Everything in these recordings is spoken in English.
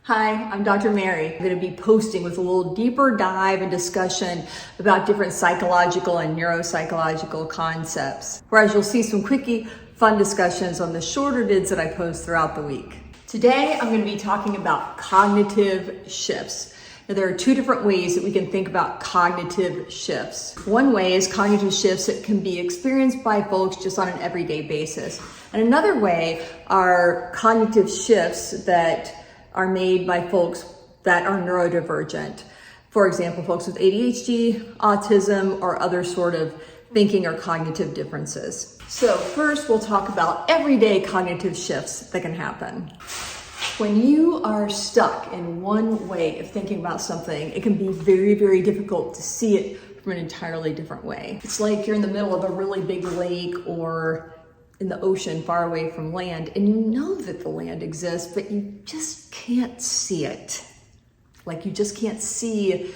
Hi, I'm Dr. Mary. I'm going to be posting with a little deeper dive and discussion about different psychological and neuropsychological concepts, whereas you'll see some quickie, fun discussions on the shorter vids that I post throughout the week. Today, I'm going to be talking about cognitive shifts. Now, there are two different ways that we can think about cognitive shifts. One way is cognitive shifts that can be experienced by folks just on an everyday basis. And another way are cognitive shifts that are made by folks that are neurodivergent. For example, folks with ADHD, autism, or other sort of thinking or cognitive differences. So first, we'll talk about everyday cognitive shifts that can happen. When you are stuck in one way of thinking about something, it can be very, very difficult to see it from an entirely different way. It's like you're in the middle of a really big lake or in the ocean far away from land, and you know that the land exists, but you just can't see it. Like you just can't see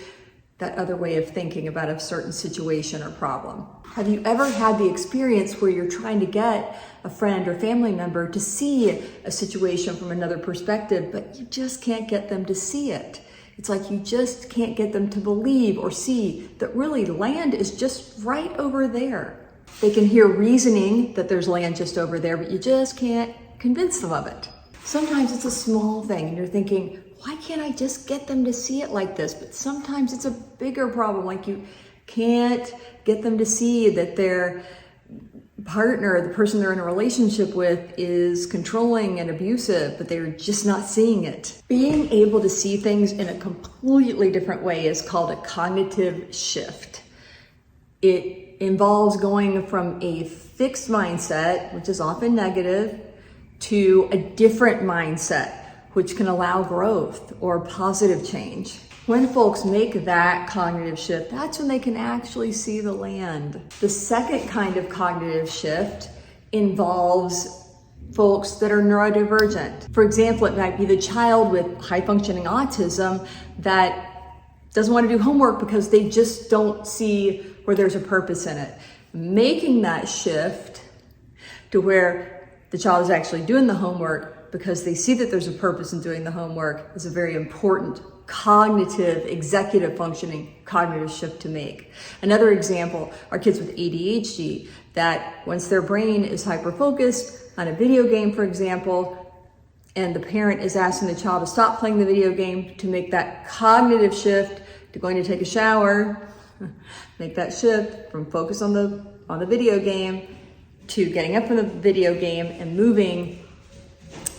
that other way of thinking about a certain situation or problem. Have you ever had the experience where you're trying to get a friend or family member to see a situation from another perspective, but you just can't get them to see it? It's like you just can't get them to believe or see that really land is just right over there. They can hear reasoning that there's land just over there, but you just can't convince them of it. Sometimes it's a small thing and you're thinking, why can't I just get them to see it like this? But sometimes it's a bigger problem, like you can't get them to see that their partner, the person they're in a relationship with, is controlling and abusive, but they're just not seeing it. Being able to see things in a completely different way is called a cognitive shift. It involves going from a fixed mindset, which is often negative, to a different mindset, which can allow growth or positive change. When folks make that cognitive shift, that's when they can actually see the land. The second kind of cognitive shift involves folks that are neurodivergent. For example, it might be the child with high-functioning autism that doesn't want to do homework because they just don't see where there's a purpose in it. Making that shift to where the child is actually doing the homework because they see that there's a purpose in doing the homework is a very important cognitive, executive functioning cognitive shift to make. Another example are kids with ADHD that once their brain is hyper-focused on a video game, for example, and the parent is asking the child to stop playing the video game to make that cognitive shift to going to take a shower, make that shift from focus on the video game to getting up from the video game and moving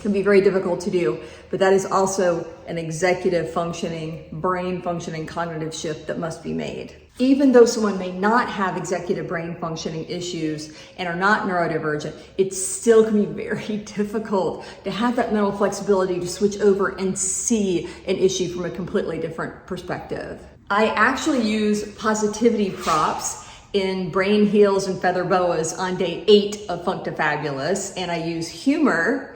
can be very difficult to do, but that is also an executive functioning, brain functioning cognitive shift that must be made. Even though someone may not have executive brain functioning issues and are not neurodivergent, it still can be very difficult to have that mental flexibility to switch over and see an issue from a completely different perspective. I actually use positivity props in Brain Heels and Feather Boas on day 8 of Funk2Fabulous, and I use humor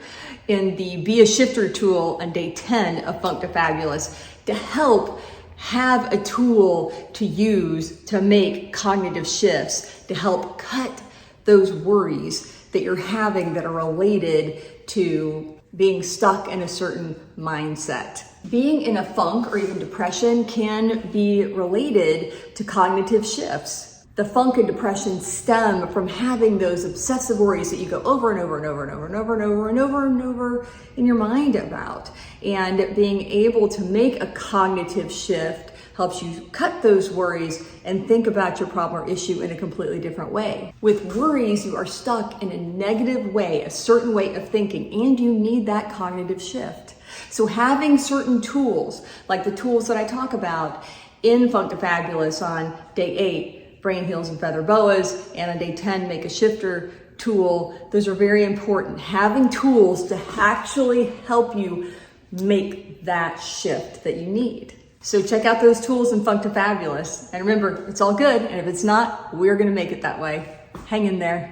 in the Be a Shifter tool on day 10 of Funk2Fabulous to help have a tool to use to make cognitive shifts, to help cut those worries that you're having that are related to being stuck in a certain mindset. Being in a funk or even depression can be related to cognitive shifts. The funk and depression stem from having those obsessive worries that you go over and over and over and over and over and over and over and over in your mind about. And being able to make a cognitive shift helps you cut those worries and think about your problem or issue in a completely different way. With worries, you are stuck in a negative way, a certain way of thinking, and you need that cognitive shift. So having certain tools, like the tools that I talk about in Funk2Fabulous on day 8, Brain Heels and Feather Boas, and on day 10, Make a Shifter tool, those are very important. Having tools to actually help you make that shift that you need. So check out those tools in Funk2Fabulous. And remember, it's all good, and if it's not, we're gonna make it that way. Hang in there.